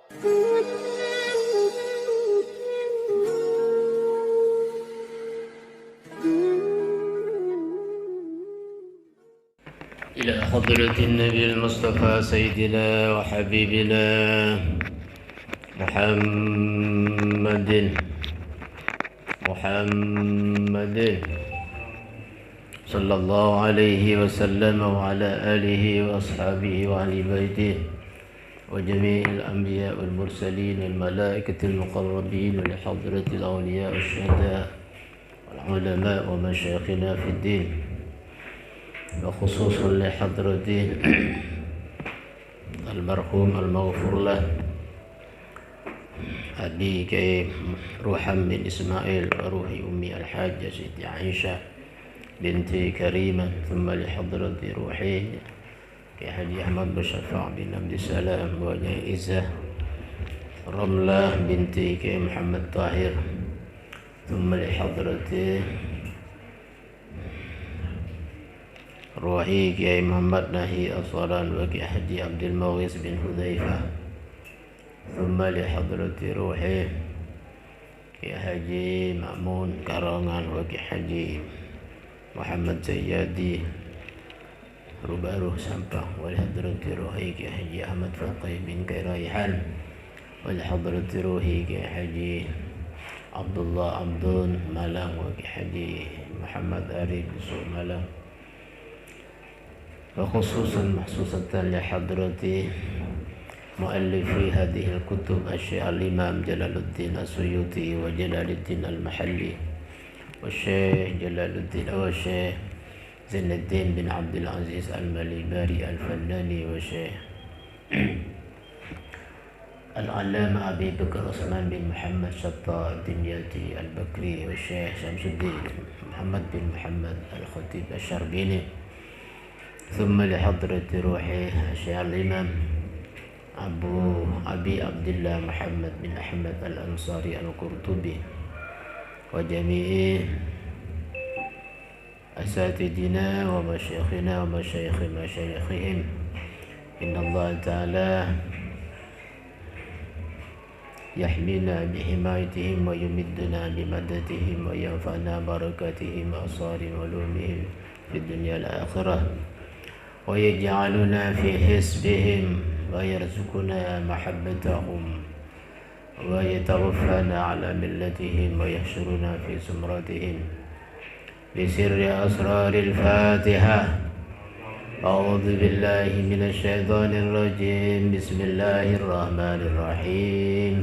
إلى حضرة النبي المصطفى سيدنا وحبيبنا محمد صلى الله عليه وسلم وعلى آله وأصحابه وأهل بيته وجميع الأنبياء والمرسلين والملائكة المقربين ولحضرة الأولياء والشهداء والعلماء ومشايخنا في الدين وخصوصا لحضرة المرحوم المغفور له أبي روحا من إسماعيل وروح أمي الحاجة سيدي عائشة بنت كريمة، ثم لحضرة روحي كحاج أحمد بشفاع بن عبد السلام وجائزة رملة بنت محمد طاهر، ثم لحضرة روحي كي محمد ناهي أصلا وكحاج عبد المغيث بن حذيفة، ثم لحضرة روحي كحاج مأمون كرانgan وكحاج محمد زيادي رباروه سامبا، ولحضرة روحي كحاج أحمد فقي بن كريحان، ولحضرة روحي كحاج عبد الله عبدون مالام وكحاج محمد آري بسوء مالام، وخصوصا محسوسة لحضرة مؤلفي هذه الكتب الشيخ الإمام جلال الدين السيوطي وجلال الدين المحلي والشيخ جلال الدين والشيخ زين الدين بن عبد العزيز المليباري الفناني والشيخ العلامة أبي بكر عثمان بن محمد شطاء الدنياتي البكري والشيخ شمس الدين محمد بن محمد الخطيب الشربيني، ثم لحضرة روحي الشيخ الإمام أبي عبد الله محمد بن أحمد الأنصاري القرطبي وجميع أساتذتنا ومشايخنا ومشايخ مشايخهم. إن الله تعالى يحمينا بحمايتهم ويمدنا بمددهم وينفعنا بركاتهم وأسرار علومهم في الدنيا والآخرة، ويجعلنا في حزبهم ويرزقنا محبتهم ويتوفانا على ملتهم ويحشرنا في زمرتهم بسر أسرار الفاتحة. أعوذ بالله من الشيطان الرجيم. بسم الله الرحمن الرحيم.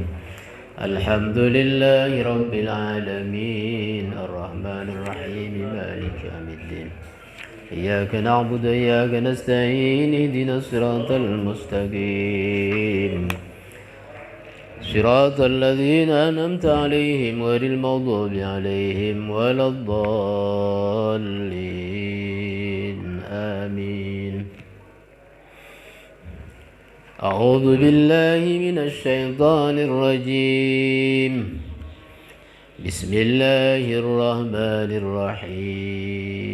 الحمد لله رب العالمين الرحمن الرحيم مالك يوم الدين، إياك نعبد وإياك نستعين، اهدنا الصراط المستقيم صراط الذين أنعمت عليهم غير المغضوب عليهم ولا الضالين آمين. أعوذ بالله من الشيطان الرجيم. بسم الله الرحمن الرحيم.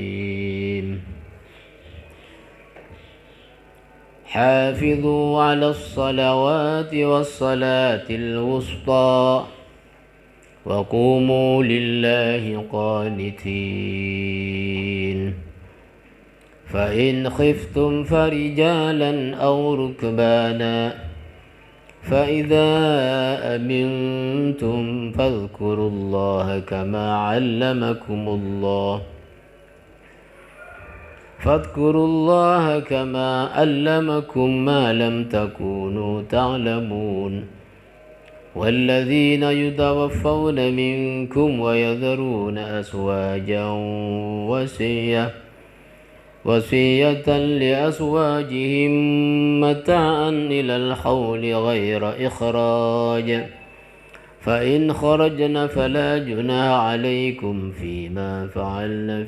حافظوا على الصلوات والصلاة الوسطى وقوموا لله قانتين، فإن خفتم فرجالا أو ركبانا، فإذا أمنتم فاذكروا الله كما علمكم الله ما لم تكونوا تعلمون. والذين يتوفون منكم ويذرون أزواجا وصية لأزواجهم متاعا إلى الحول غير إخراج، فإن خرجن فلا جناح عليكم فيما فعلن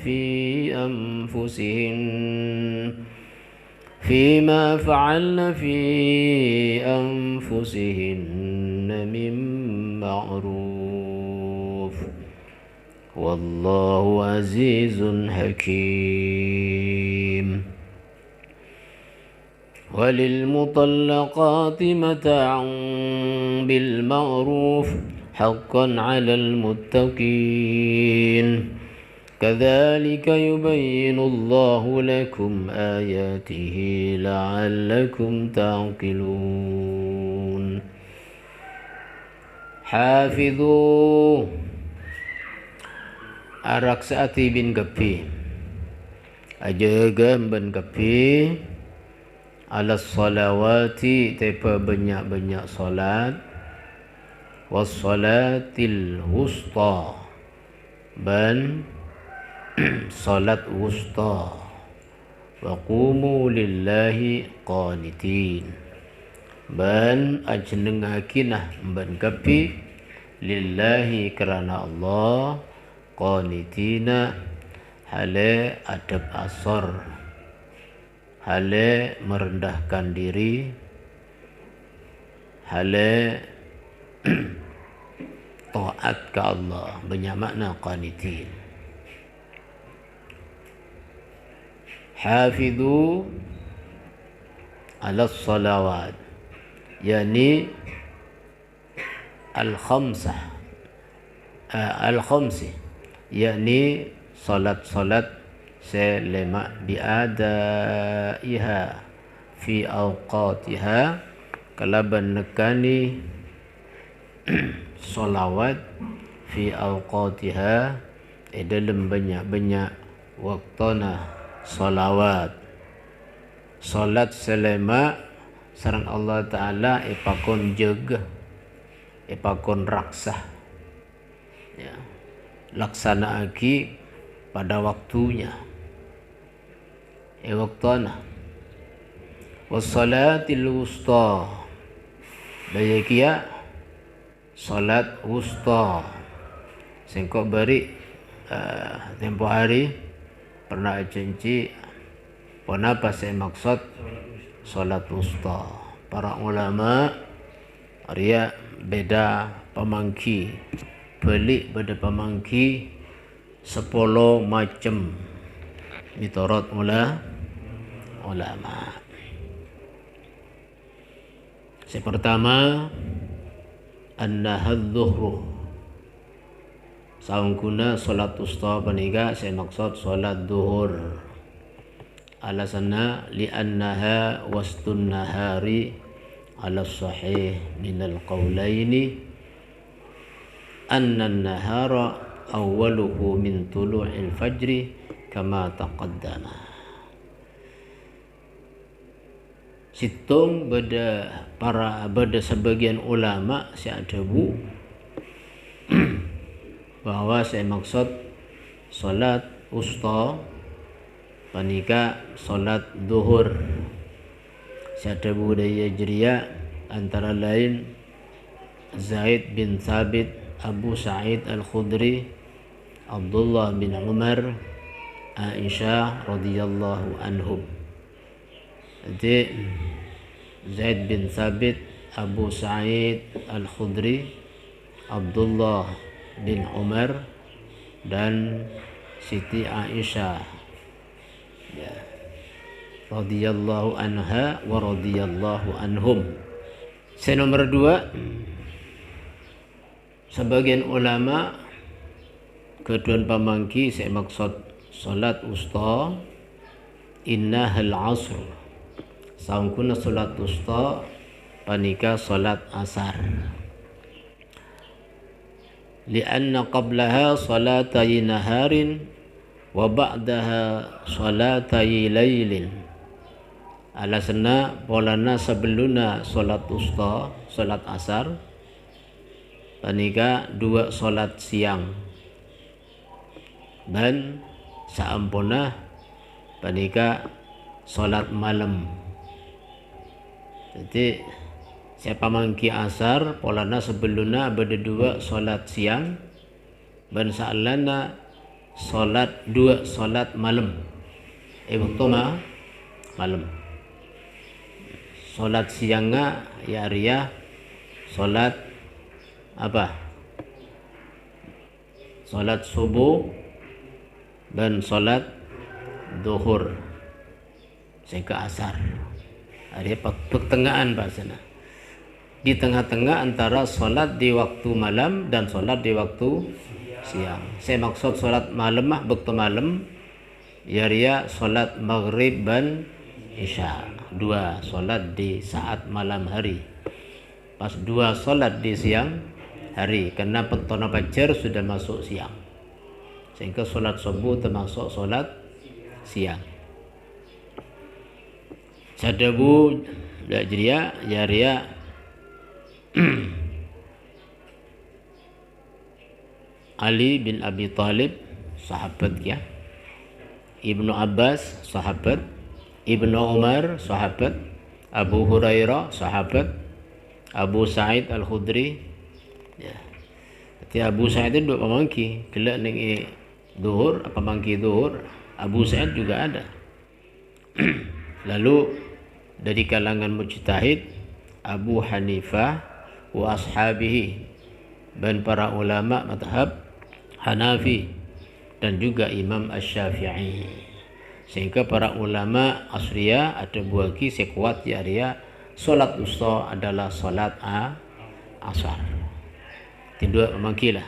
في أنفسهن من معروف، والله عزيز حكيم. وللمطلقات متاع بالمعروف حقا على المتقين كذلك يبين الله لكم آياته لعلكم تعقلون حافظوا Araksati bin Kapi ajaga ben Kapi alas salawati tepa banyak-banyak salat was salatil wusta ban salat wusta wa qumu lillahi qanitin ban ajnengakinah ban Kapi lillahi kerana Allah qanitina hale adab asar hale merendahkan diri hale taat ke Allah banyak makna qanitin hafidhu ala salawat yani al-khamsah al-khamsi yakni salat-salat selema biadaiha fi awqatiha kalaban nekani solawat fi awqatiha dalam banyak-banyak waktana solawat salat selema sareng Allah Ta'ala ipakon jaga ipakon raksah ya laksanaaki pada waktunya waktana wassalatil wusta bayakia salat wusta singkok beri tempoh hari pernah janji kenapa saya maksud salat wusta para ulama Arya beda pemangki balik pada pemangki 10 macam mitorot ulama. Yang pertama an-nahadzuhru saungkuna salat usta paniga saya maksud salat duhur alasana li'annaha wastun nahari ala sahih minal qawlaini anna an-nahara awwaluhu min tulu'il fajri kama taqaddama. Situng beda sebagian ulama siadabu bahwa saya maksud salat usta panika salat duhur siadabu daya jeria antara lain Zaid bin Thabit, Abu Sa'id Al-Khudri, Abdullah bin Umar, Aisyah radhiyallahu anhum. Jadi Zaid bin Thabit, Abu Sa'id Al-Khudri, Abdullah bin Umar dan Siti Aisyah ya, radhiyallahu anha wa radhiyallahu anhum. Saya nomor 2 sebagian ulama kedua pamangki saya maksud salat usta innahal asr saungkuna salat usta panika salat asar lianna qablaha salatai naharin wa ba'daha salatai lailin alasna polana sebeluna salat usta salat asar panika 2 salat siang dan saampuna panika salat malam. Jadi siapa mangki asar polana sebelumnya ada 2 salat siang dan saalana salat 2 salat malam waktu malam. Salat siangnya ya ria salat apa? Salat subuh dan salat duhur sehingga asar. Ada pertengahan bahasanya. Di tengah-tengah antara solat di waktu malam dan solat di waktu siang. Saya maksud solat malam waktu malam ya ria solat maghrib dan isya. Dua solat di saat malam hari. Pas dua solat di siang hari karena pentona fajar sudah masuk siang. Sehingga solat subuh termasuk solat siang. Sadabu dak jeria ya ria Ali bin Abi Talib sahabat ya, Ibnu Abbas sahabat, Ibnu Umar sahabat, Abu Hurairah sahabat, Abu Sa'id Al-Khudri ya. Jadi Abu Sa'id itu dua pemangki kelak ning duhur apa mangki duhur Abu Sa'id juga ada. Lalu dari kalangan mujtahid Abu Hanifah wa ashabihi dan para ulama madhab Hanafi dan juga Imam Asy-Syafi'i. Sehingga para ulama asriya ada buagi sekuat ya ria salat wusta adalah salat asar. Tidak memangkilah.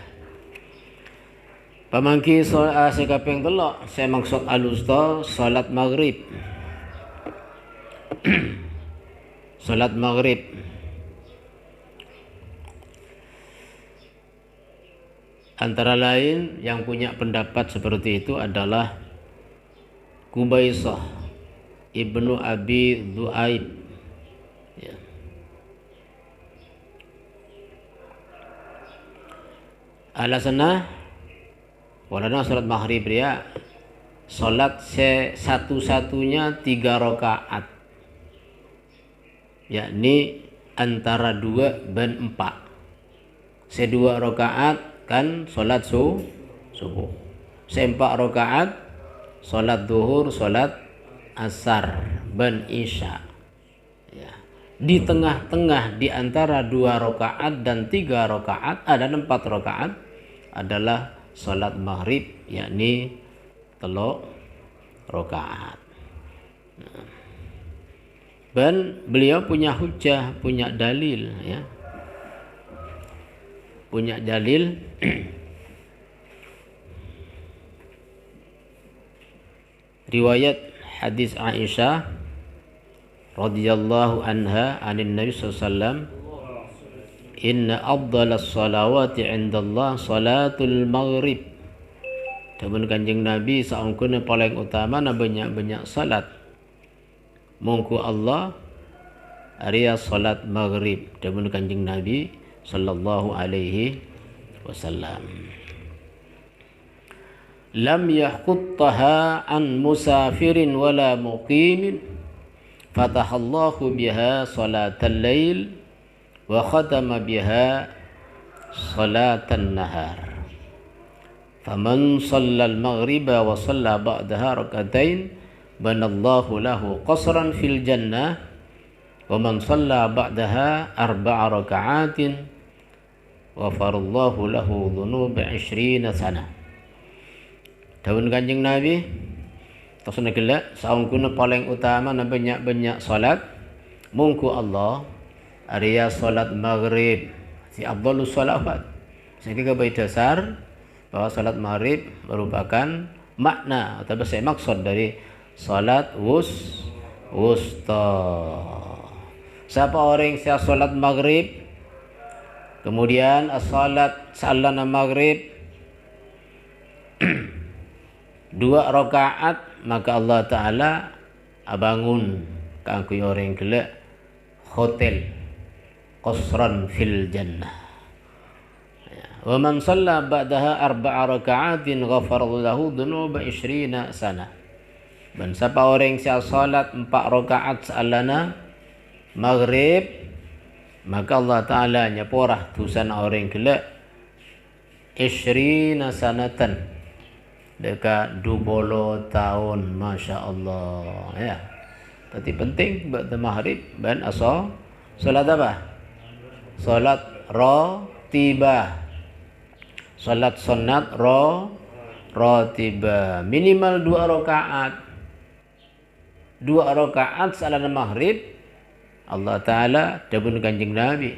Pamangki sekaping telok saya maksud al-wusta salat maghrib. Salat maghrib antara lain yang punya pendapat seperti itu adalah Kubaisah Ibnu Abi Du'aib ya. Alasannya walana salat maghrib ya salat satu-satunya 3 rakaat yakni antara 2 dan 4. 2 rakaat kan salat subuh. 4 rakaat salat duhur, salat asar dan isya. Ya. Di tengah-tengah di antara 2 rakaat dan 3 rakaat ada 4 rakaat adalah salat maghrib yakni 3 rakaat. Nah. Dan beliau punya hujjah, punya dalil ya. Punya dalil riwayat hadis Aisyah radhiyallahu anha anin Nabi sallallahu alaihi wasallam inna afdalas salawati 'indallah salatul maghrib. Temen Kanjeng Nabi saungkeun paling utama na banyak-banyak salat mungku Allah area salat maghrib. Temen Kanjeng Nabi sallallahu alaihi wasallam lam yahquttaha an musafirin wala muqimin fatahallahu biha salatal lail wa khatama biha salatan nahar faman shallal maghriba wa shalla ba'daha rak'atain banallahu lahu qasran fil jannah wa man shalla ba'daha 4 raka'atin ghafarallahu lahu dhunuba 20 sana. Daun Kanjeng Nabi tasna gelak saungkuna paling utama na banyak-banyak salat mungku Allah area salat maghrib si afdhalus salawat. Sehingga baik dasar bahwa salat maghrib merupakan makna atau saya maksud dari salat wusta. Siapa orang yang salat maghrib kemudian as-salat sa'allana maghrib 2 rakaat maka Allah Ta'ala abangun kangku orang gelak hotel qasran fil jannah. Wa man shalla ba'daha 4 raka'atin ghafarallahu dhunuba 20 sana. Dan siapa orang yang salat 4 rakaat sa'allana maghrib maka Allah Ta'ala nyaporah tusan orang gelak 20 sanatan dekat 20 tahun. Masya Allah ya. Tapi penting buat maghrib dan asal salat apa? Salat ratibah. Salat sunat ratibah minimal 2 rakaat. 2 rakaat salat maghrib Allah Ta'ala dabun Kanjeng Nabi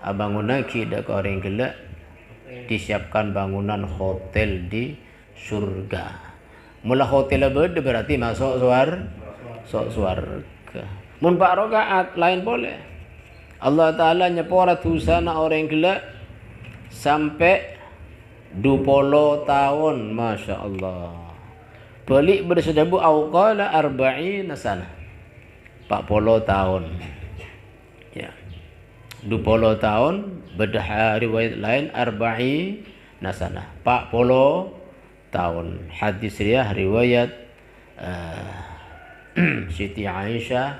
abangunaki dak orang gelak disiapkan bangunan hotel di surga. Mula hotel berarti masuk surga. Mun 4 rakaat lain boleh. Allah Ta'ala nyepora tusana orang gelak sampai 20 tahun, Masya Allah. Balik bersedabu awqala 40 sana 40 tahun ya 20 tahun bedah riwayat lain 40 sana 40 tahun. Hadis riwayat Siti Aisyah,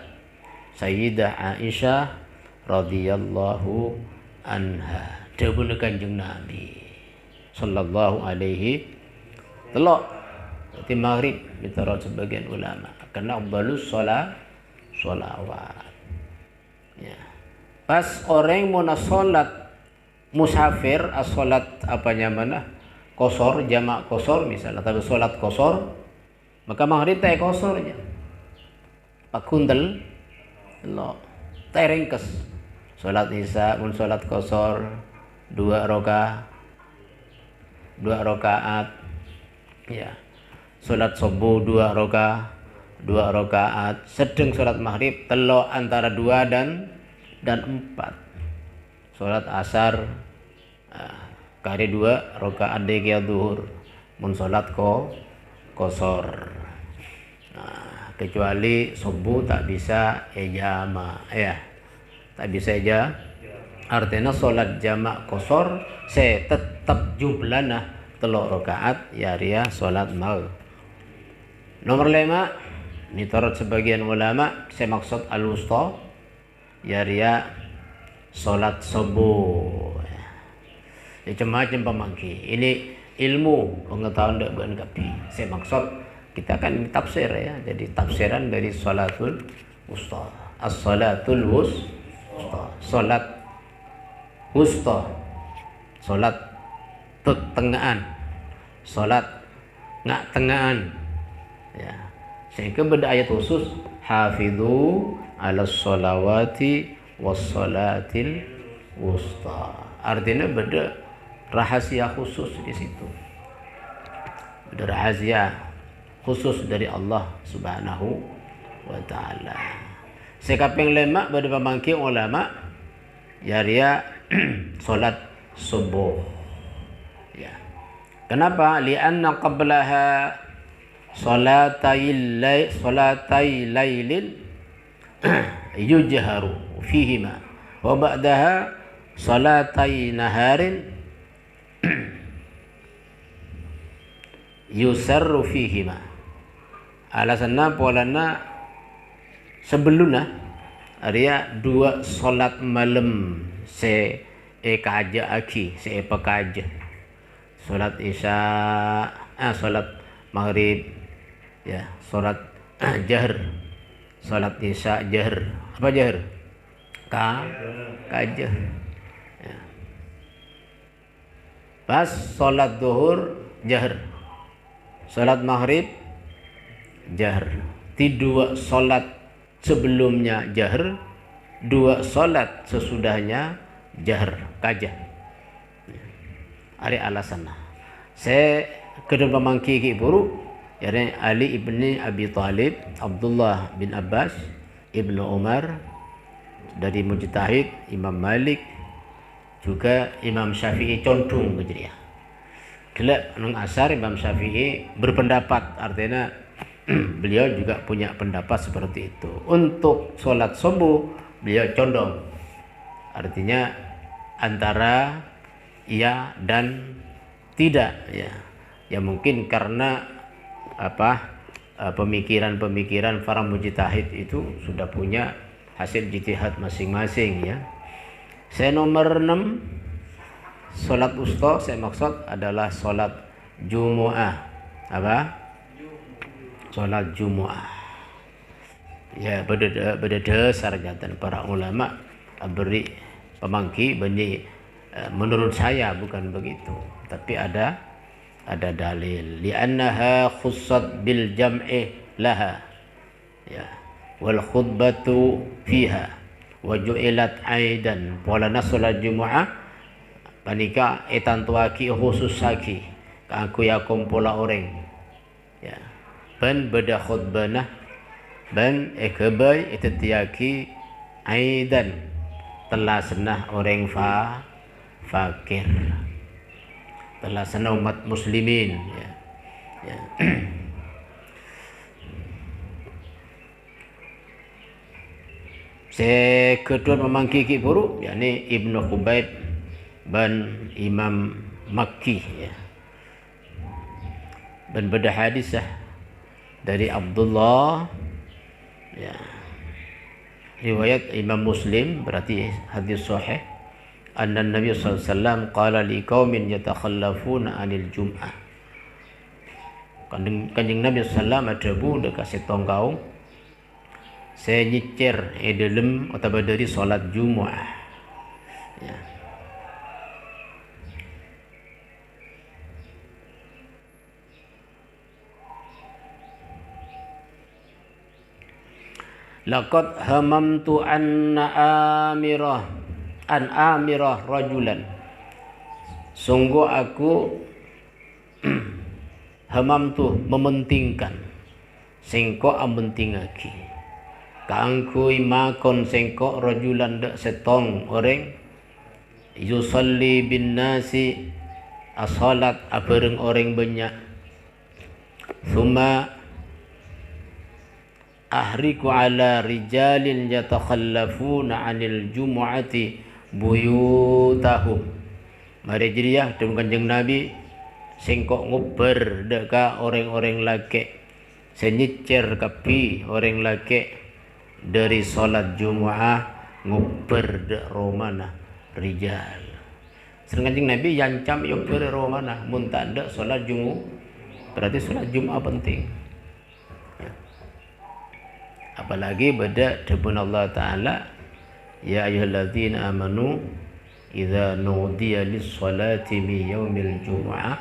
Sayyidah Aisyah radhiyallahu anha dabun Kanjeng Nabi sallallahu alaihi telok di maghrib menurut sebagian ulama karena balus sholawat ya. Pas orang mau sholat musafir sholat apanya mana kosor jamak kosor misalnya tapi sholat kosor maka maghrib teh kosornya pak kuntel lo teh ringkes sholat isya mun sholat kosor 2 rakaat ya. Salat subuh 2 rakaat, sedang salat maghrib telo antara 2 dan 4. Salat asar kari 2 rakaat dek zuhur. Mun salat kosor. Nah, kecuali subuh tak bisa jama ya. Tak bisa artinya salat jamak kosor saya tetap jumlahnya 3 rakaat ya ria salat maghrib. Nomor 5 menurut sebagian ulama saya maksud al-wusta ya ria salat subuh. Ya macam pemangki. Ini ilmu pengetahuan dak berenggapi. Saya maksud kita kan tafsir ya. Jadi tafsiran dari salatul wusta. As-salatul wusta. Salat wusta. Salat tengahan. Salat ngak tengahan. Ya. Sehingga beda ayat khusus hafidhu ala sholawati was salatil wusta. Artinya beda rahasia khusus di situ. Beda rahasia khusus dari Allah Subhanahu wa taala. Sekaping lemak beda pemangki ulama ya ria salat subuh. Ya. Kenapa? Li'anna qablaha salatai lailin yujharu fihima wa ba'daha salatai naharin yusarru fihima. Alasanna polana sebelumnya area 2 salat malam se kaja aki se pekaja salat isya salat maghrib ya salat jahr salat isya jahr apa jahr kaja ya. Pas salat zuhur jahr salat maghrib jahr ti 2 salat sebelumnya jahr 2 salat sesudahnya jahr kaja. Ada alasan. Saya kedua pemangki ki buru yakni Ali ibni Abi Thalib, Abdullah bin Abbas, Ibnu Umar dari mujtahid Imam Malik juga Imam Syafi'i condong begitu ya. Kelak nang asar Imam Syafi'i berpendapat artinya beliau juga punya pendapat seperti itu. Untuk sholat subuh beliau condong artinya antara iya dan tidak ya. Ya mungkin karena pemikiran-pemikiran para mujtahid itu sudah punya hasil ijtihad masing-masing ya. Saya nomor 6 salat wusta saya maksud adalah salat Jumu'ah. Apa? Salat Jumu'ah. Ya beda dasar dan para ulama beri pemangki banyak menurut saya bukan begitu tapi ada dalil li'annaha khussat bil jam'i laha ya wal khutbatu fiha wa ju'ilat aidan polana salat Jumaah panika etan tuaki khusus saki kangku ya kumpula orang ya ban beda khutbana ban ekebay itatiaki aidan telah senah orang fakir telah senah umat muslimin ya, ya. Kedua memangki ki buruk yakni Ibnu Khubayb ban Imam Makki ya. Dan beda hadis dari Abdullah ya. Riwayat Imam Muslim berarti hadis sahih. Anna Nabi sallallahu alaihi wasallam qala liqaumin yatakhallafuna 'anil jum'ah. Kanjeng Nabi sallallahu alaihi wasallam adabu dekat setong kaum saya nyicer dalam atau dari salat Jumaah ya. Laqad hamamtu an amirah rajulan. Sungguh aku hamamtu mementingkan sengko amentingaki kaangkui makon sengko rajulan dak setong orang yusalli bin nasi as-salat abareng orang banyak thumma ahriku ala rijalin yatakhallafuna 'anil jumu'ati buyutahum. Mari jadiah dengan Kanjeng Nabi sengkok nguber deka orang-orang laki senyicer kapi orang laki dari salat Jumaah nguber de romana rijal. Sedangkan Kanjeng Nabi yancam yo per romana mun tak ada salat Jumaah berarti salat Jumaah penting. Apalagi beda debun Allah Ta'ala ya ayyuhalladzina amanu idza nudiya lis-salati min yaumil jumu'ah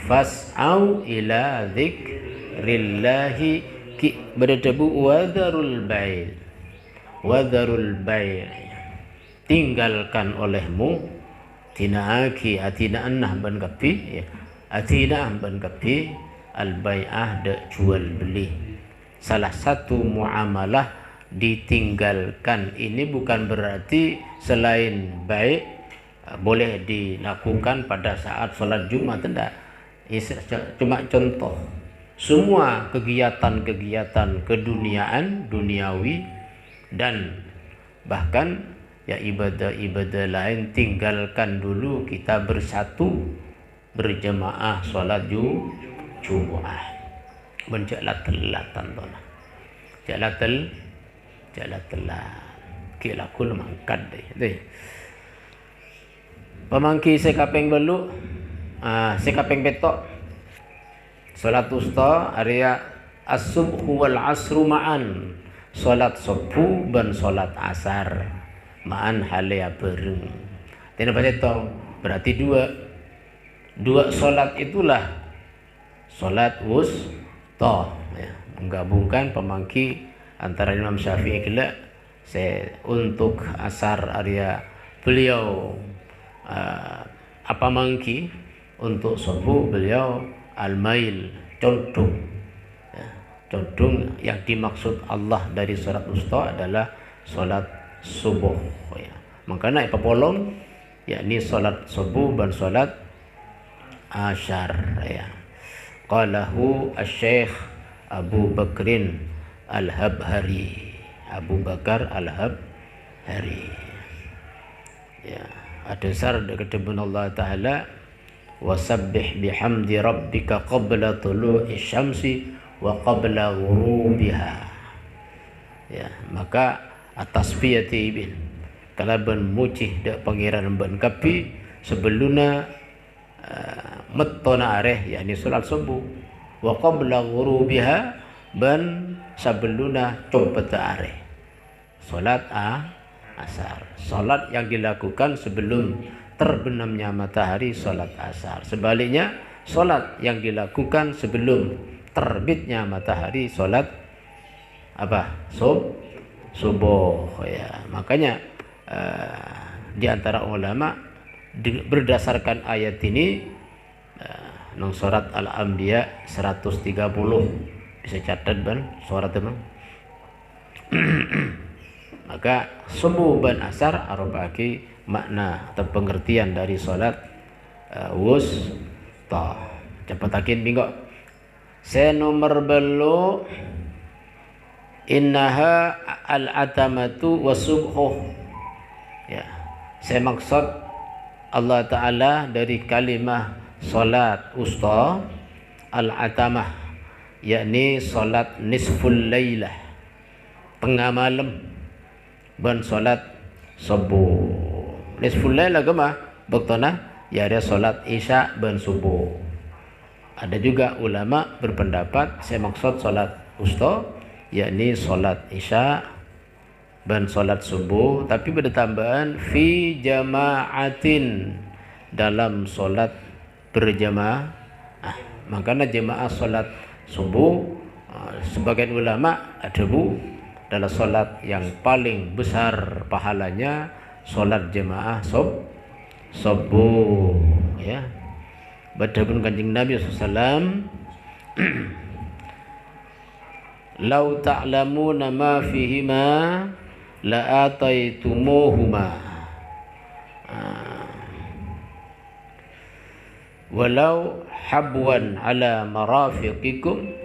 fas'au ila dzikrillahi beda debu wadharul bai' tinggalkan olehmu tinaaki atina annah ban kapi ya atina ban kapi al bai'ah de jual beli. Salah satu muamalah ditinggalkan ini bukan berarti selain baik boleh dilakukan pada saat sholat Jumat, tidak. Cuma contoh. Semua kegiatan-kegiatan keduniaan, duniawi dan bahkan ya ibadah-ibadah lain tinggalkan dulu, kita bersatu berjamaah sholat Jumaah. Menjalat telatan tona. Jalat telat. Kila kul mangkat deh. Pemangki sekapeng belu, sekapeng betok. Salat usta area as-subhu wal asru ma'an. Salat subuh dan salat asar ma'an halaya bareng. Tidak betul. Berarti dua salat itulah salat wusta ya. Menggabungkan pemangki antara Imam Syafi'i kelak untuk asar area beliau apa mangki, untuk subuh beliau al-mail condong ya, condong. Yang dimaksud Allah dari salat wusta adalah salat subuh ya. Makanya polong yakni salat subuh dan salat asyar ya. Qalahu asy-syekh Abu Bakrin Al-Habhari, Abu Bakar Al-Habhari ya. Adasar ketebun Allah Ta'ala wasabbih bihamdi rabbika qabla tulu'i syamsi wa qabla ghurubiha ya. Maka atas piyati ibin kalaban mucih dak pangeran ban kapi sebeluna mettona areh yakni salat subuh wa qabla ghurubiha ban sebeluna compet areh salat asar. Salat yang dilakukan sebelum terbenamnya matahari salat asar. Sebaliknya salat yang dilakukan sebelum terbitnya matahari salat apa? Subuh ya. Makanya di antara ulama berdasarkan ayat ini nang surat Al-Anbiya 130 bisa catat ban surat teman. Maka subuh dan asar arobaki makna atau pengertian dari salat wusta. Cepatakin bingo. Saya nomor belu innaha al-atamatu wasubhuh. Ya, saya maksud Allah Ta'ala dari kalimah salat usta al-atamah, yakni salat nisful lailah, tengah malam, dan salat subuh. Nisful lailah kemah bektona ya ada salat isya dan subuh. Ada juga ulama berpendapat saya maksud salat usta yakni salat isya dan salat subuh, tapi bertambahan fi jama'atin, dalam salat berjamaah. Makanya jamaah salat subuh sebagian ulama ada adalah salat yang paling besar pahalanya salat jamaah subuh ya. Badapun Kanjeng Nabi SAW, lau ta'lamuna ma fihima la ataitumuhuma walau habwan ala marafiqikum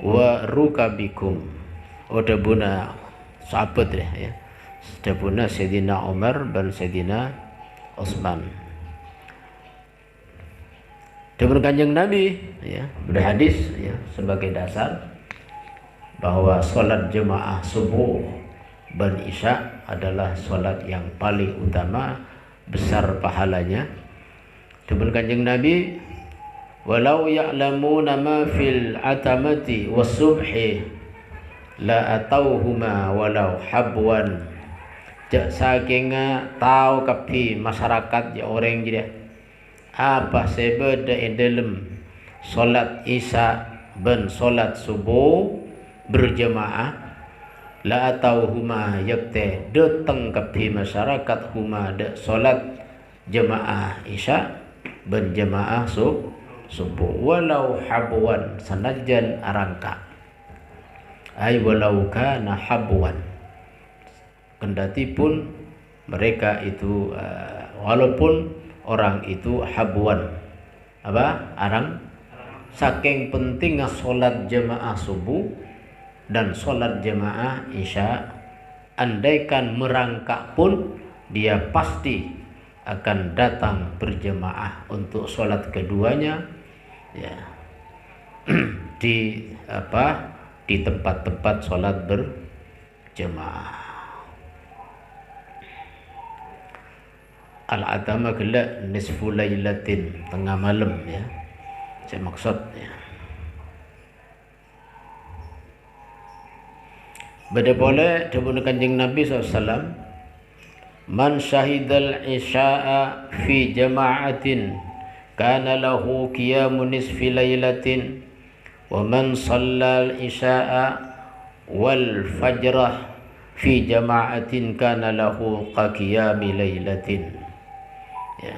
wa rukabikum. Odabuna sahabat ya. Odabuna Sayyidina Umar dan Sayyidina Utsman. Diberi Kanjeng Nabi ya, berhadis ya sebagai dasar bahwa salat jemaah subuh dan isya adalah salat yang paling utama, besar pahalanya. Diberi Kanjeng Nabi, walau ya'lamuna ma fil atamati was-subhi la atauhuma walau habwan. Jak saking tahu kapi masyarakat ya orang jadi apa sebeda dalam salat isya dan salat subuh berjamaah, la atauhuma yakte datang kapi masyarakat huma de salat jamaah isya dan jamaah subuh walau habwan sanajan arangka, ay walau kana habwan, kendati pun mereka itu walaupun orang itu habwan arang, saking pentingnya solat jamaah subuh dan solat jamaah isya, andaikan merangkak pun dia pasti akan datang berjamaah untuk solat keduanya ya di tempat-tempat solat berjamaah. Al-atama kala nisfu lailatin, tengah malam ya. Saya maksud ya. Beda boleh dibunyi Kanjeng Nabi SAW, man syahidal isya'a fi jama'atin kana lahu qiyamu nisfi lailatin wa man shallal isya'a wal fajrah fi jama'atin kana lahu qiyami lailatin. Ya.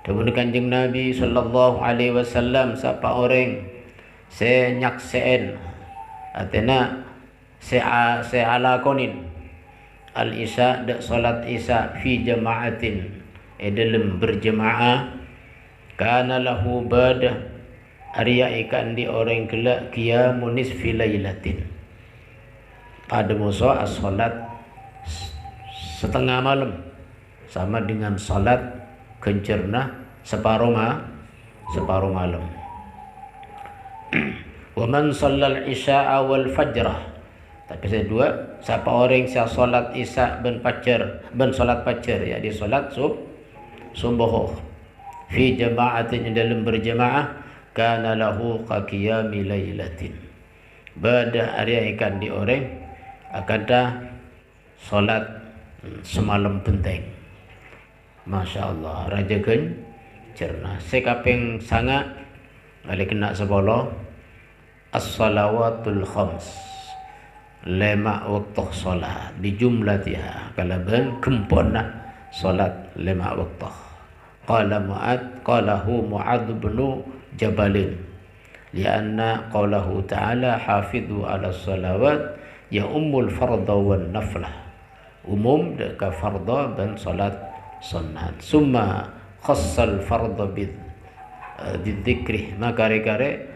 Dibunyi Kanjeng Nabi sallallahu alaihi wasallam, siapa orang saya nyakseen artinya saya alakonin al isya dak salat isya fi jama'atin dalam berjamaah, kana lahu badah arya ikan di orang kelak qiyamun nisfi lailatin, pada musa as-salat setengah malam sama dengan salat kencerna separuh malam. Wa man shallal isya'a wal fajrah, tapi saya dua, siapa orang yang salat isya ben salat fajar ya di salat subuh fi jama'atin dalam berjamaah, kana lahu qiyami lailatin, bada hari ikan di orang akan dah salat semalam penting. Masya Allah, raja cerna sekaping sanga balik kena sepuluh as-salawatul khams, lema waktu salat bijumlatiha kalaban kempona salat lema waktu. Qala Mu'ad bin Jabalin lianna qawlahu ta'ala hafidhu ala salawat ya ummul farda wan naflah, umum ka farda dan salat sunnat. Summa khassal farda bidzikri, maka kare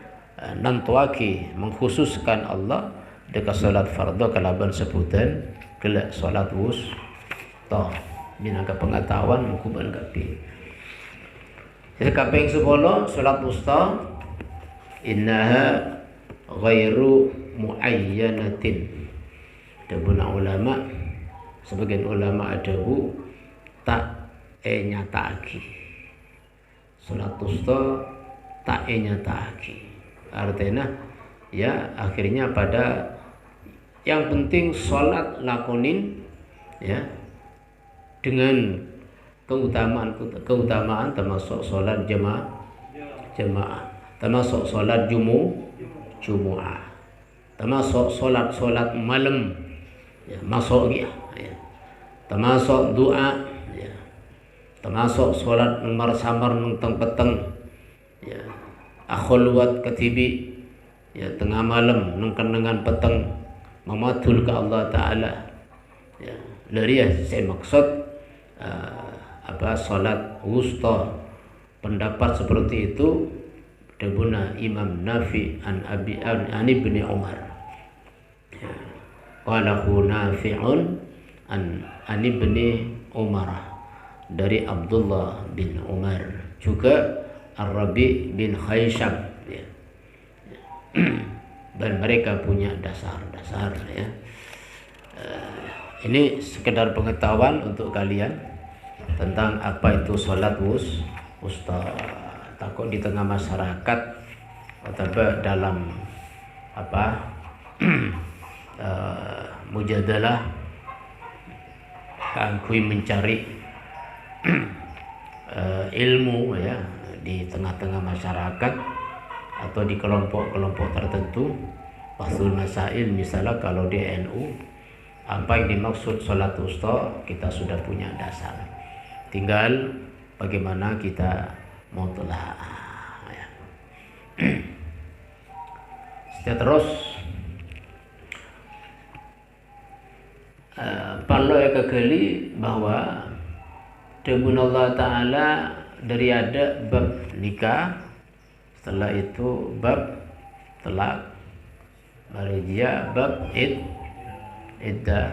nantuaki mengkhususkan Allah dekat salat farda kalaban sebutan kelak salat wusta minangka pengetahuan mengkuban kapi. Jadi kaping 10 salat wusta innaha ghairu muayyanatin. Dabuna ulama, sebagian ulama adabu tak nyataki salat wusta tak nyataki, artinya ya akhirnya pada yang penting salat lakonin ya dengan keutamaan termasuk salat jamaah, termasuk salat Jumu'ah, termasuk salat malam ya, masuk ya, termasuk doa ya, termasuk salat nomor samar nang peteng ya, akhulwat ketibi ya, tengah malam nang kenangan peteng mematul ke Allah Ta'ala ya. Dari saya maksud salat wusta, pendapat seperti itu debuna Imam Nafi an ibni Umar ya. Qalahu Nafi'un an ibni Umar, dari Abdullah bin Umar, juga Ar-Rabi bin Khaysham ya. Dan mereka punya dasar-dasar ya. Ini sekedar pengetahuan untuk kalian tentang apa itu salat wusta. Takut di tengah masyarakat atau dalam mujadalah kangkui mencari ilmu ya di tengah-tengah masyarakat atau di kelompok-kelompok tertentu. Fathul Masail misalnya kalau di NU apa yang dimaksud salat wusta kita sudah punya dasar, tinggal bagaimana kita mau telah ya. Terus perlu kekali bahwa Debun Allah Ta'ala dari ada bab nikah, setelah itu bab talak, barijia bab iddah.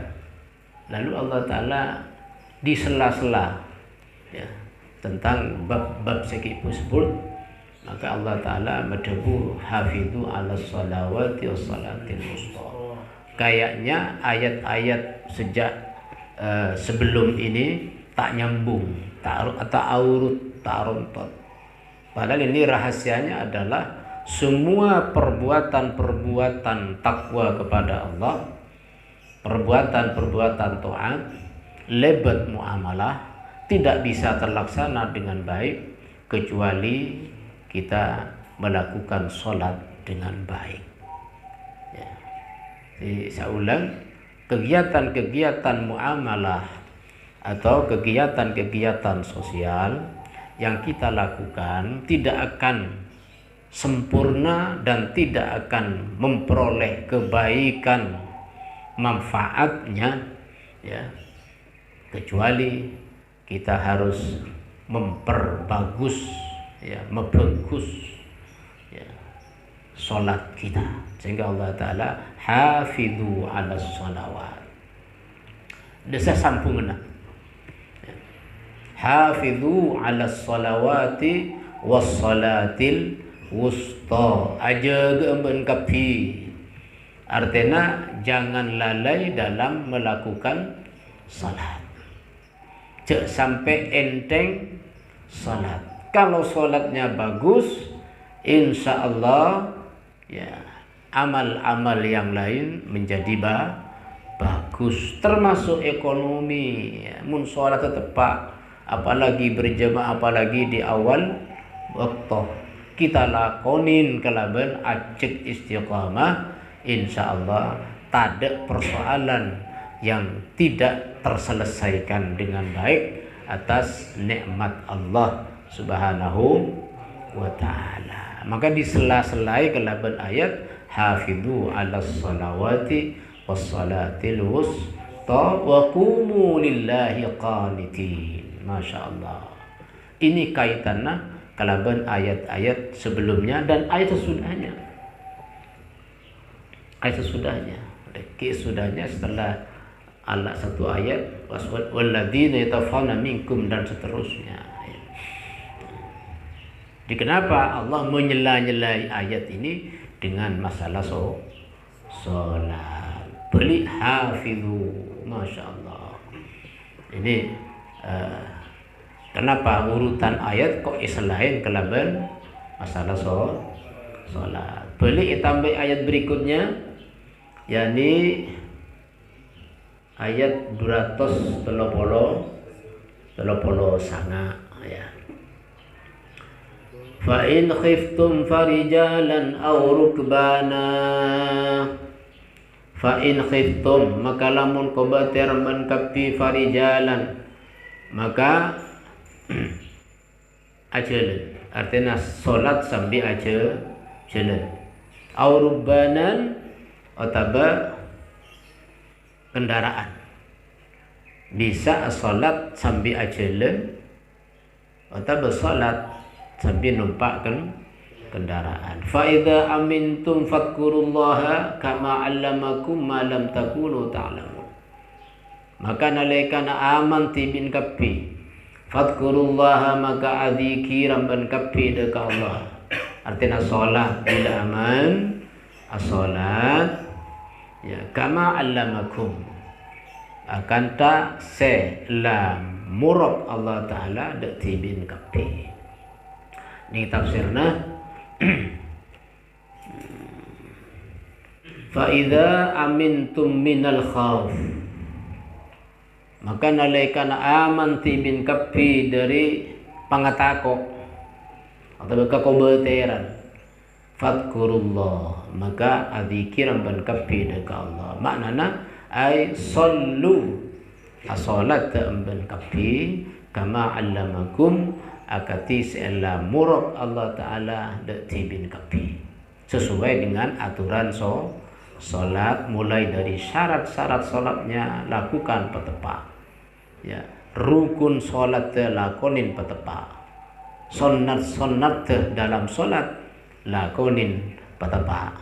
Lalu Allah Ta'ala di sela-sela ya, tentang bab-bab segi tersebut, maka Allah Ta'ala medebu hafidhu ala salawati was salatil wusta. Kayaknya ayat-ayat sejak sebelum ini tak nyambung, tak urut, tak runtot. Padahal ini rahasianya adalah semua perbuatan-perbuatan takwa kepada Allah, perbuatan-perbuatan taat, lebat muamalah tidak bisa terlaksana dengan baik kecuali kita melakukan sholat dengan baik ya. Jadi saya ulang, kegiatan-kegiatan muamalah atau kegiatan-kegiatan sosial yang kita lakukan tidak akan sempurna dan tidak akan memperoleh kebaikan manfaatnya ya, kecuali kita harus memperbagus ya, ya, sholat kita, sehingga Allah Ta'ala hafidhu ala sholawat desa sampungna ya. Hafidhu ala sholawati was sholatil wusta, aja geemben kapi, artinya jangan lalai dalam melakukan salat, cek sampai enteng salat. Kalau salatnya bagus, insya Allah ya amal-amal yang lain menjadi bagus, termasuk ekonomi ya. Mun salat tepat, apalagi berjamaah, apalagi di awal waktu kita lakonin kelaban acek istiqamah, insya Allah tak ada persoalan yang tidak terselesaikan dengan baik atas nikmat Allah Subhanahu wa ta'ala. Maka disela-selai kelaban ayat hafidhu 'alas salawati was salatil wusta wa qumu lillahi qanitin. Masya Allah. Ini kaitannya kelaban ayat-ayat sebelumnya dan ayat sesudahnya. Ayat sesudahnya. Sudahnya setelah Allah satu ayat walladzina yatawaffawna minkum dan seterusnya. Jadi kenapa Allah menyela-nyelai ayat ini dengan masalah sholat. Beli hafidhu, Masya Allah. Ini kenapa urutan ayat kok selain kelaban masalah sholat. Beli tambah ayat berikutnya, yakni ayat 230 sanga ya. Fa in khiftum farijalan aw rukbana. Fa in khiftum maka lamun kobater menkapi farijalan maka ajalan artinya salat sambil aja jalan aw rukbanan atau kendaraan. Bisa salat sambil ajalan atau salat sambil numpak kendaraan. Fa idza amintum fadhkurullaha kama 'allamakum ma lam takunu ta'lamun. Maka nalikana amanti bin kapi fadhkurullaha maka adzikir ban kapi dekat Allah. Artinya salat bila aman as-salat ya kama 'allamakum akan tak selam murab Allah taala dak tibin kapi. Ini tafsirna fa idza amintum minal khauf maka nalaikan amanti bin kapi dari pangatako atau kekobeteran fadkurullah maka adzikir ban kapi dekat Allah. Maknana ay sallu as-salat ban kapi kama 'allamakum akati se'la murab Allah Ta'ala tibin kapi sesuai dengan aturan solat mulai dari syarat-syarat solatnya lakukan petepak ya rukun solat lakonin petepak sunat dalam solat lakonin petepak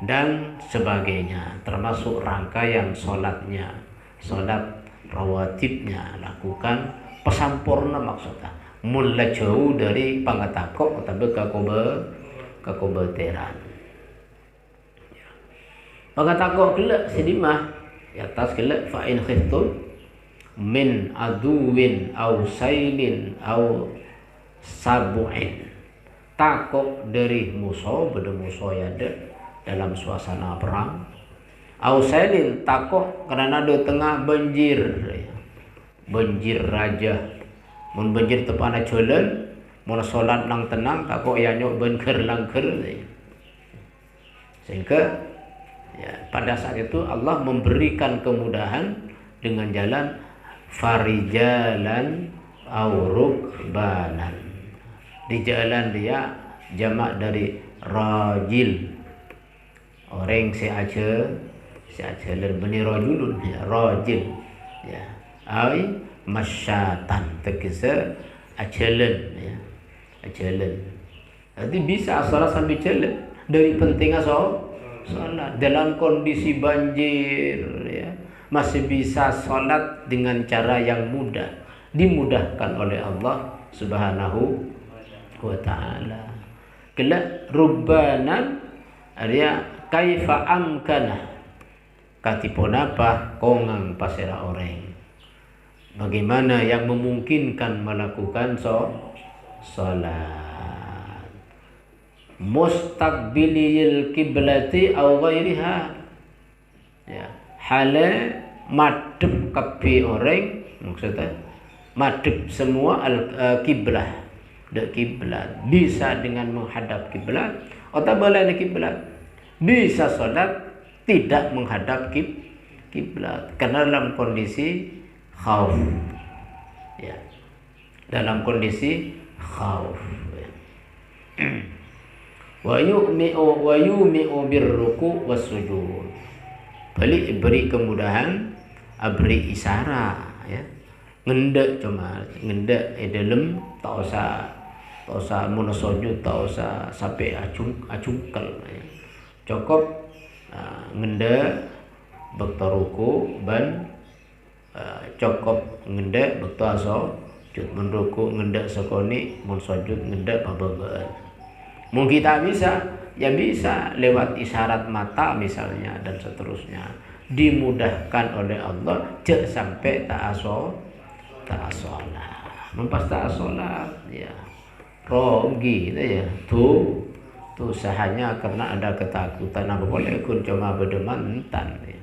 dan sebagainya termasuk rangkaian solatnya solat rawatibnya lakukan pesampurna maksudnya mulai jauh dari pangatakok atau kekobeteran. Pangatakok kelak sedimah ya atas kelak fa in khiftum min aduwin au sailin au sabu'in. Takok dari musuh beda musuh ya dalam suasana perang. Au sailin takok karena ada tengah banjir. Banjir raja mun banjir tepana jalan mun salat nang tenang takok ya nyok banker langker sehingga ya pada saat itu Allah memberikan kemudahan dengan jalan farijalan au rukbanan. Di jalan dia jamak dari rajil orang si aja dan bani rajulun ya rajil ya ai masyatan tegese ajalan ya ajalan. Jadi bisa salat sambil jalan dari pentingnya salat dalam kondisi banjir ya masih bisa salat dengan cara yang mudah dimudahkan oleh Allah Subhanahu wa taala. Kelak rubbanan arya kaifa amkana katipun apa kongang pasera orang. Bagaimana yang memungkinkan melakukan salat mustaqbilil kiblati aw ghairiha ya hale madhep kabe orang maksudnya madhep semua kiblah kiblat bisa dengan menghadap kiblat atau balik kiblat bisa salat tidak menghadap kiblat karena dalam kondisi khauf, ya, dalam kondisi khauf, ya. wa yumi'u birruku wassujud, beri kemudahan, beri isyarat, ya, ngendek cuma ngendek dalam tak usah monosojud, tak usah sampai acungkel, ya. Cukup ngendek bekta ruku ban cukup ngendek bekta sujud, mun ruku ngendek sekoni, mun sujud ngendek babagaan. Mun kita bisa, ya bisa lewat isyarat mata misalnya dan seterusnya, dimudahkan oleh Allah, jangan sampai tak asolat, mempas tak asolat, ya rogi, ya tuh usahanya karena ada ketakutan. Apa boleh kun cuma beda mantan, ya.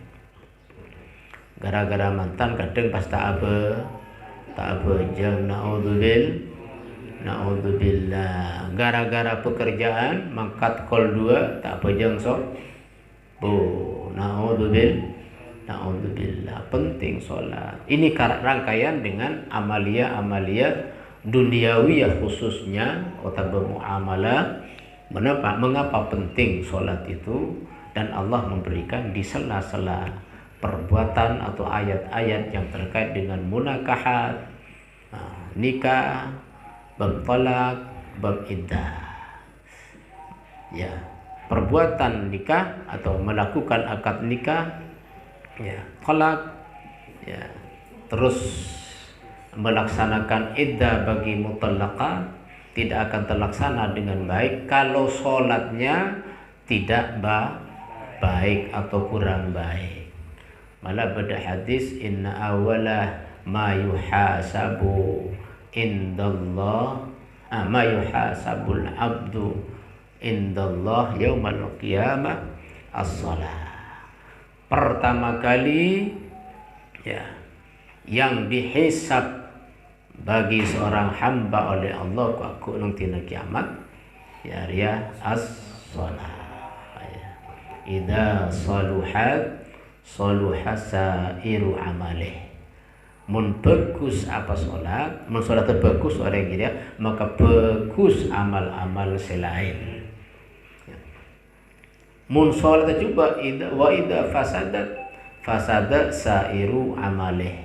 Gara-gara mantan kadang pas tak apa jam naudzubillah, gara-gara pekerjaan mangkat kol 2 tak apa jam naudzubillah. Penting sholat ini rangkaian dengan amalia duniawiyah khususnya atau bermuamalah. Mengapa penting sholat itu? Dan Allah memberikan di sela-sela perbuatan atau ayat-ayat yang terkait dengan munakahat, nikah, bab talak, bab iddah, ya, perbuatan nikah atau melakukan akad nikah, ya, talak, ya, terus melaksanakan iddah bagi mutallaqah tidak akan terlaksana dengan baik kalau sholatnya tidak baik atau kurang baik. Malah pada hadis inna awala ma yuhasabu indallah ma yuhasabul abdu indallah yaumal qiyamah as-salah. Pertama kali, ya, yang dihisab bagi seorang hamba oleh Allah ku nanti kiamat, ya ria as-salah. Idza saluhat sairu amalih. Mun bagus apa salat, mun salat bagus orang dia, maka bagus amal-amal selain. Mun salat juga idza fasada sairu amalih.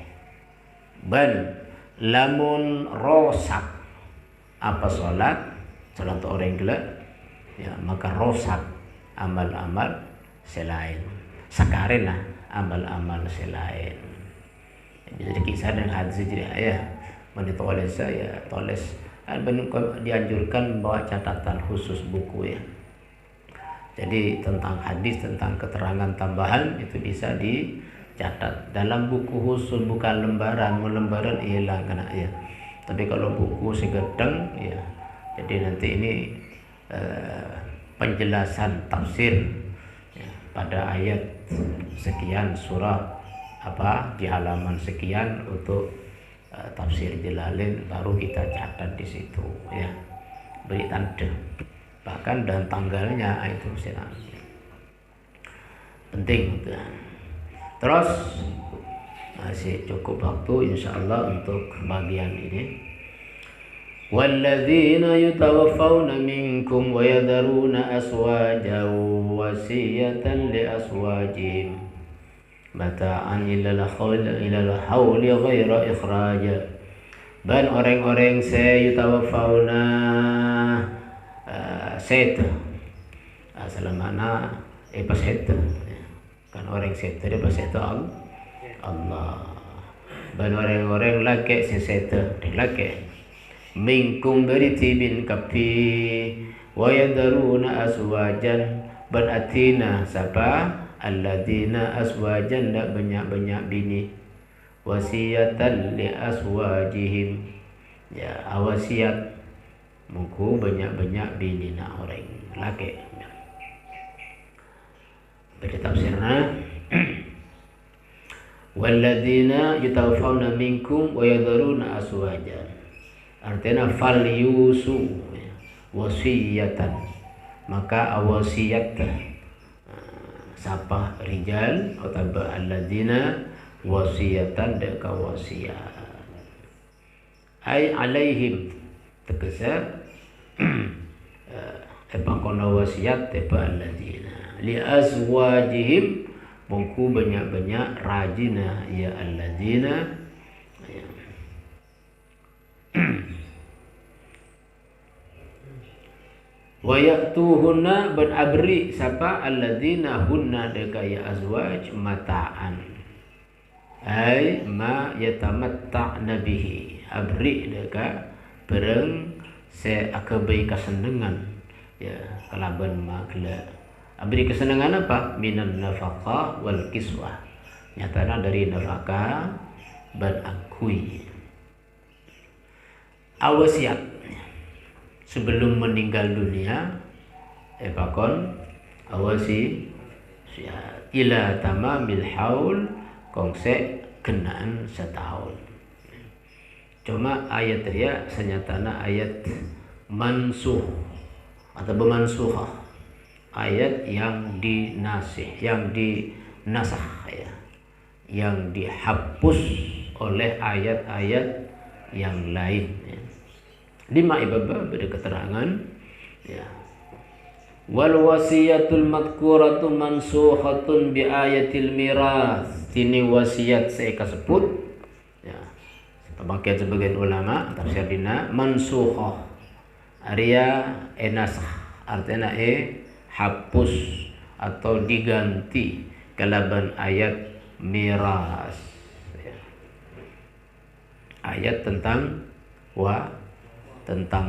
Lamun rosak apa sholat orang gila, ya, maka rosak amal-amal selain sakarena amal-amal selain. Jadi kisah dan hadis jadi ayah menitoles saya toles dianjurkan bawa catatan khusus buku, ya. Jadi tentang hadis, tentang keterangan tambahan itu bisa dicatat dalam buku khusus, bukan lembaran hilang kena, ya. Tapi kalau buku segedeng, ya, jadi nanti ini penjelasan tafsir, ya, pada ayat sekian surah apa di halaman sekian untuk tafsir Jalalain baru kita catat di situ, ya, beri tanda bahkan dan tanggalnya itu penting, ya. Terus masih cukup waktu insyaallah untuk bagian ini. Walladzina yutawaffawna minkum wa yadharuna aswajan wasiyatan li aswajihim mata'an ilal hawli ghaira ikhraj. Dan orang-orang yutawaffawna set selamana pas set kan orang set dia pas set Allah. Dan orang-orang laki set laki minkum beriti bin kapi wa yadaruna aswajan beratina sapa alladzina aswajan dak banyak-banyak bini wasiyatan li aswajihim, ya, wasiat muku banyak-banyak bini nak orang laki. Bagi tafsirna walladzina yutawaffawna minkum wa yadharuna aswajan, artinya fal yusu wasiyatan, maka wasiat sapa rijal atau alladzina wasiyatan deka wasiat ai alaihim tegesa kono wasiat teba alladzina li azwajihim bungku banyak-banyak rajina ya alladzina wa ya'tuhunna ban abri sapa alladzina hunna deka ya azwaj mata'an ai ma yatamatta'na bihi abri deka bereng se akabai kasenengan ya kalaban makla abri kesenangan apa minan nafaqah wal kiswah nyatana dari nafkah ban akui awasiat sebelum meninggal dunia pakon awasi ila tamamil haul kongse kenaan setahun. Cuma ayat ya senyatana ayat mansuh atau bermansuhah, ayat yang dinasih, yang dinasah ya, yang dihapus oleh ayat-ayat yang lain ya. Lima ibabah beri keterangan ya. Wal wasiyatul madkuratu mansukhatun bi ayatil miras. Ini wasiat saya kasebut ya. Pakai sebagian ulama tafsir dina mansukhah. Arya enasah artinya hapus atau diganti kalaban ayat miras ya. Ayat tentang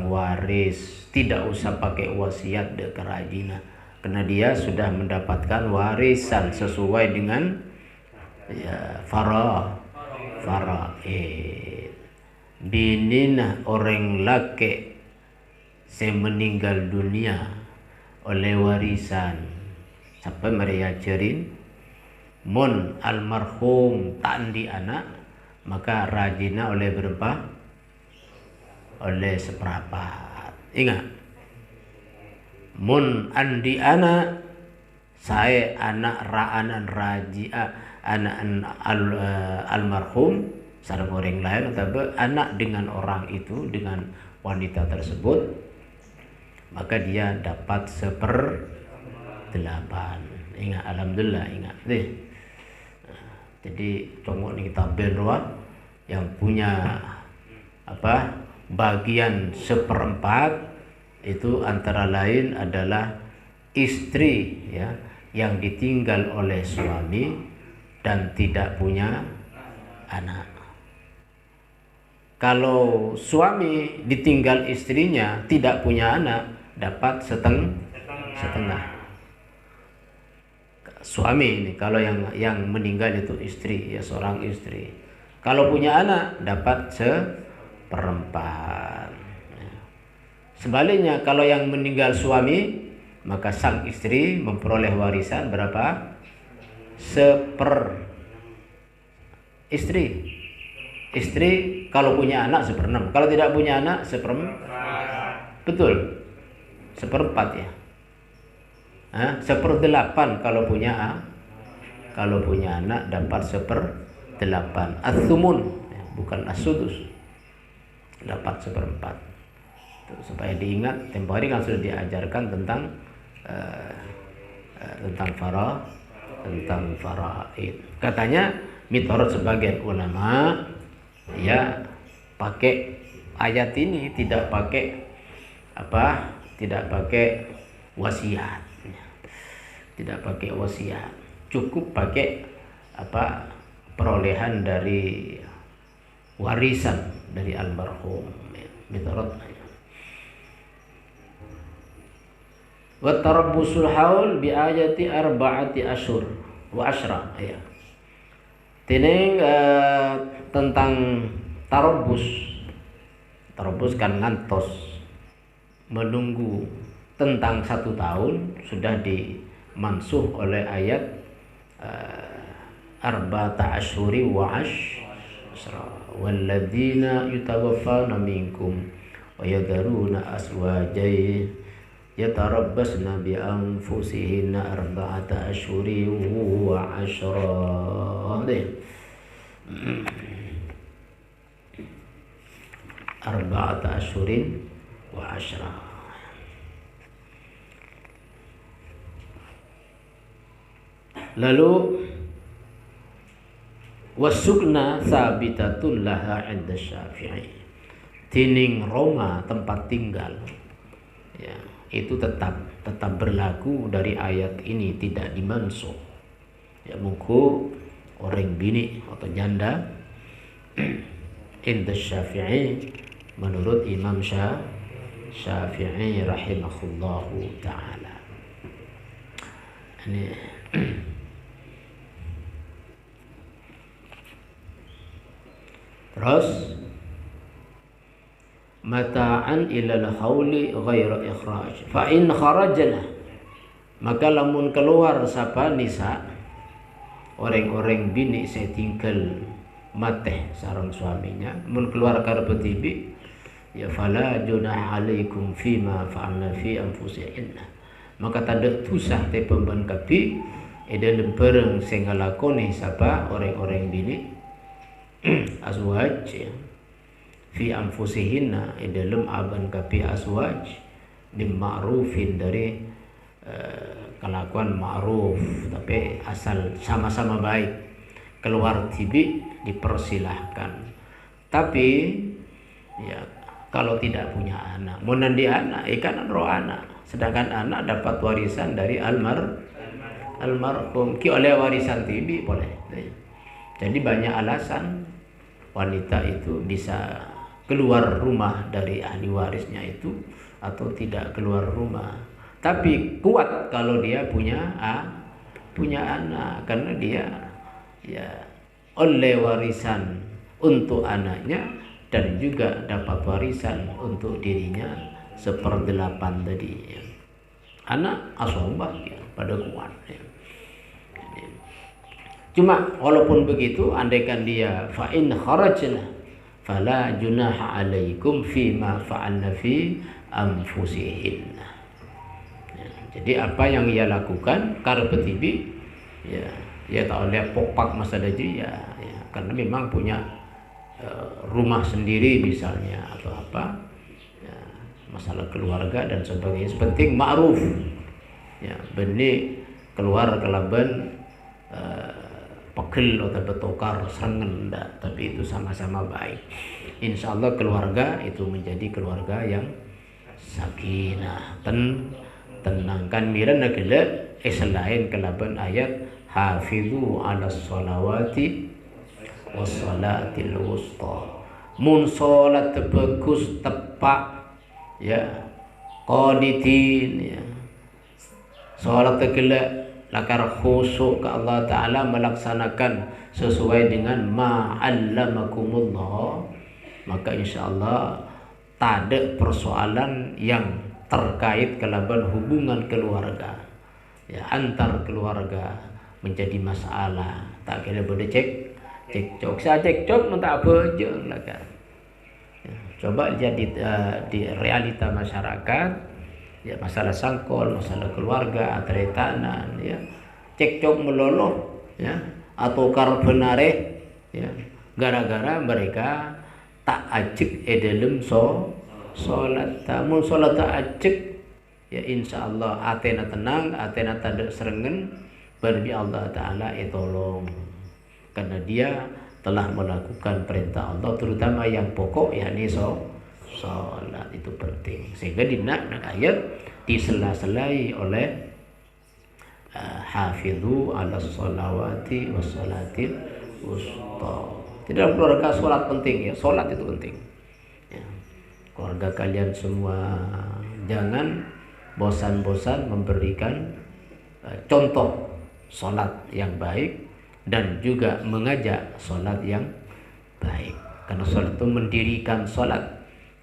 waris, tidak usah pakai wasiat de kerajina karena dia sudah mendapatkan warisan sesuai dengan ya faraid. Binina orang laki saya meninggal dunia oleh warisan sampai mereka cerin mon almarhum tandi anak maka rajina oleh berapa? Oleh seperempat. Ingat, mun andi anak saya anak raanan rajia anak almarhum sareng orang lain atau anak dengan orang itu dengan wanita tersebut maka dia dapat 1/8. Ingat, alhamdulillah ingat deh. Jadi tongok ni kita berdoa yang punya bagian 1/4 itu antara lain adalah istri ya yang ditinggal oleh suami dan tidak punya anak. Kalau suami ditinggal istrinya tidak punya anak dapat setengah. Suami ini kalau yang meninggal itu istri ya seorang istri. Kalau punya anak dapat 1/4. Sebaliknya kalau yang meninggal suami maka sang istri memperoleh warisan berapa? Istri kalau punya anak 1/6. Kalau tidak punya anak 1/4. Betul. 1/4 ya. 1/8 kalau punya anak dapat 1/8. As-sumun bukan as-sudus. Dapat 1/4. Supaya diingat, tempoh hari kan sudah diajarkan tentang faraid. Katanya mitorot sebagian ulama ya pakai ayat ini tidak pakai wasiat. Tidak pakai wasiat. Cukup pakai perolehan dari warisan dari almarhum mitorot. Wa tarabbusul haul bi ayati 4 asyhur wa asyra ya. Tineng tentang tarabbus kan ngantos menunggu tentang 1 tahun sudah dimansuh oleh ayat 4 asyhuri wa asyra walladzina yutawaffawna minkum wa yadharuna aswajai yatarabbasna bi anfusihinna arba'ata ashhurin wa 'ashra. Arba'ata ashhurin wa 'ashra. Lalu wasukna sabitatun laha 'inda Syafi'i. Tining Roma tempat tinggal, ya, itu tetap berlaku dari ayat ini, tidak dimansuh. Ya, mungku orang bini atau janda inda Syafi'i, menurut Imam Syafi'i rahimahullahu ta'ala. Ini terus mata'an ilal hauli ghaira ikhraj fa in kharajna, maka lamun keluar sapa nisa orang-orang bini setinggal mateh sareng suaminya, mun keluar karep tibi ya fala junah alaikum fima fa'alna fi anfusihinna, maka tanda tusah te pemban kapi dalam bareng sing nglakoni sapa orang-orang bini azwaj, ya, fi anfusihinna dalam aban kapi azwaj bil ma'rufin, dari kelakuan ma'ruf, tapi asal sama-sama baik. Keluar tibi dipersilahkan, tapi ya kalau tidak punya anak, mau nandi anak ikan roh anak, sedangkan anak dapat warisan dari almarhum ki oleh warisan tibi boleh. Jadi banyak alasan wanita itu bisa keluar rumah dari ahli warisnya itu atau tidak keluar rumah. Tapi kuat kalau dia punya anak, karena dia ya oleh warisan untuk anaknya dan juga dapat warisan untuk dirinya 1/8 tadi, ya. Anak asobah, ya, pada kuat, ya. Cuma walaupun begitu, andaikan dia fa in kharajna fala junaha alaikum fima fa'alna fi anfusihinna. Ya, jadi apa yang ia lakukan karep tibi, ya tak oleh popak masa daji, ya, karena memang punya rumah sendiri misalnya atau apa, ya, masalah keluarga dan sebagainya. Penting ma'ruf, ya, benih keluar kelaban pegel atau betokar serengen enggak, tapi itu sama-sama baik. Insya Allah keluarga itu menjadi keluarga yang sakinah, tenangkan miran negala selain kelaban ayat hafizu ala sholawati wassalatil wusta, mun sholat bagus tepak, ya, qanitin, ya, sholat tegala lakar khusyuk ke Allah Ta'ala, melaksanakan sesuai dengan ma'allamakumullah, maka insya Allah tak ada persoalan yang terkait kelaban hubungan keluarga, ya, antar keluarga menjadi masalah. Tak kira boleh cekcok, saya cekcok minta apa je lah kan. Ya, coba lihat di realita masyarakat, ya, masalah sangkol, masalah keluarga, atretanan, ya, cekcok meloloh, ya, atau karbenare, ya, gara-gara mereka tak ajek dalam sholat. Tamun sholat tak ajek, ya, insya Allah atena tenang, atena tanda serengen, berbi Allah Ta'ala tolong, karena dia telah melakukan perintah Allah, terutama yang pokok, yakni sholat itu penting, sehingga di ayat disela-selai oleh hafizu ala sholawati wassalatil wusta. Tidak keluarga sholat penting, ya, sholat itu penting, ya. Keluarga kalian semua jangan bosan-bosan memberikan contoh sholat yang baik dan juga mengajak sholat yang baik, karena sholat itu mendirikan sholat.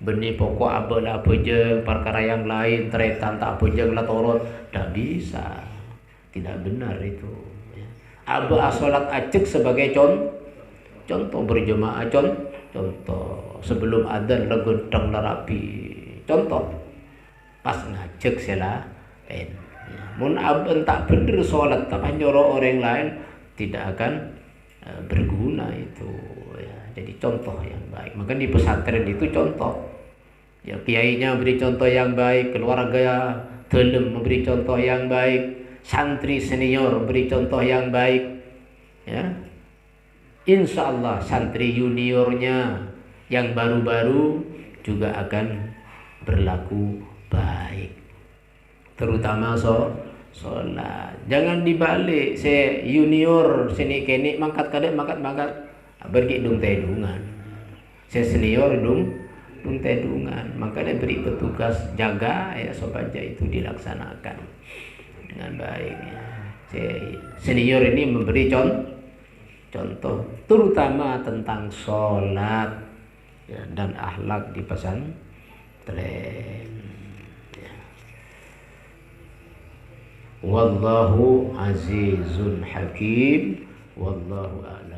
Benih pokok abalah pejeng perkara yang lain teretan tak pejeng lah torot, tak bisa, tidak benar itu, ya. Aba sholat acek sebagai contoh berjemaah, contoh sebelum adzan legedang larapi, contoh, pas ngajak selain. Mun tak bener sholat tak nyuruh orang lain tidak akan berguna itu ya. Jadi contoh yang baik. Maka di pesantren itu contoh. Ya kiainya beri contoh yang baik, keluarga dalam memberi contoh yang baik, santri senior beri contoh yang baik. Ya. Insya Allah santri juniornya yang baru-baru juga akan berlaku baik. Terutama sholat. Jangan dibalik, se junior sini kene mangkat pergi dung tedungan. Se senior dung tedungan. Makanya beri petugas jaga ya sobaja itu dilaksanakan dengan baik. Se senior ini memberi contoh terutama tentang sholat ya, dan akhlak di pesantren. Wallahu azizun hakim. Wallahu a'lam.